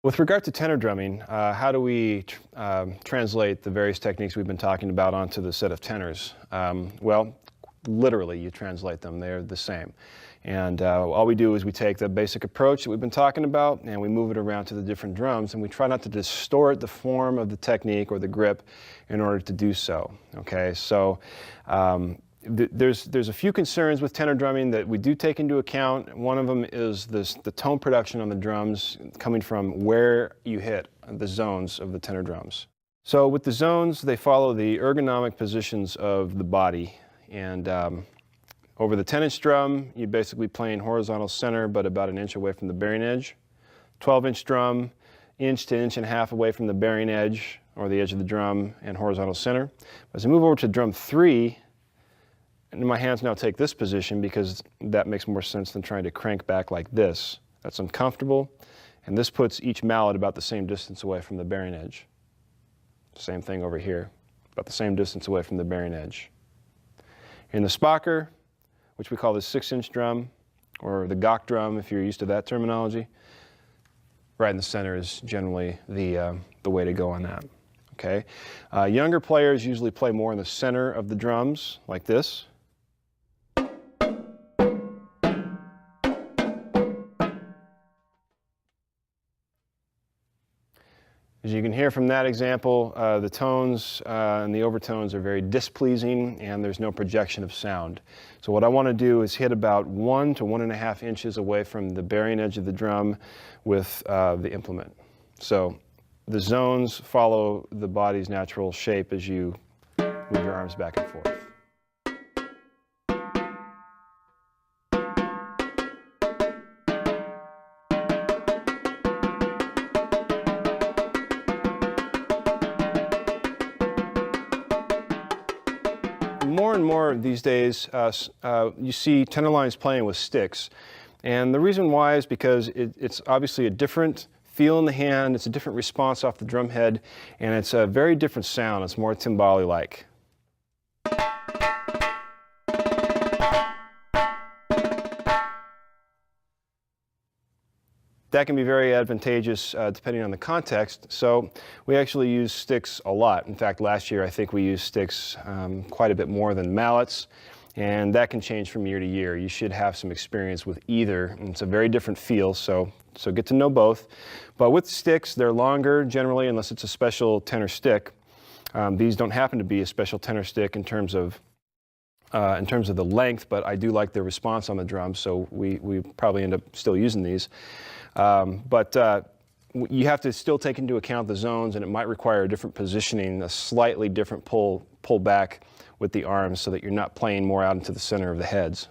With regard to tenor drumming, how do we translate the various techniques we've been talking about onto the set of tenors? Well, literally, you translate them. They're the same. And all we do is we take the basic approach that we've been talking about and we move it around to the different drums, and we try not to distort the form of the technique or the grip in order to do so. Okay, so there's a few concerns with tenor drumming that we do take into account. One of them is the tone production on the drums coming from where you hit the zones of the tenor drums. So with the zones, they follow the ergonomic positions of the body. And over the 10-inch drum, you're basically playing horizontal center, but about an inch away from the bearing edge. 12-inch drum, inch to inch and a half away from the bearing edge, or the edge of the drum, and horizontal center. As I move over to drum 3, and my hands now take this position because that makes more sense than trying to crank back like this. That's uncomfortable, and this puts each mallet about the same distance away from the bearing edge. Same thing over here, about the same distance away from the bearing edge. In the spocker, which we call the 6-inch drum, or the gok drum if you're used to that terminology, right in the center is generally the way to go on that. Okay? Younger players usually play more in the center of the drums, like this. As you can hear from that example, the tones and the overtones are very displeasing, and there's no projection of sound. So what I want to do is hit about 1 to 1.5 inches away from the bearing edge of the drum with the implement. So the zones follow the body's natural shape as you move your arms back and forth. More and more these days, you see tenor lines playing with sticks. And the reason why is because it's obviously a different feel in the hand, it's a different response off the drum head, and it's a very different sound. It's more timbale-like. That can be very advantageous depending on the context, so we actually use sticks a lot. In fact, last year I think we used sticks quite a bit more than mallets, and that can change from year to year. You should have some experience with either, and it's a very different feel, so get to know both. But with sticks, they're longer generally, unless it's a special tenor stick. These don't happen to be a special tenor stick in terms of the length, but I do like their response on the drum, so we probably end up still using these. You have to still take into account the zones, and it might require a different positioning, a slightly different pull back with the arms so that you're not playing more out into the center of the heads.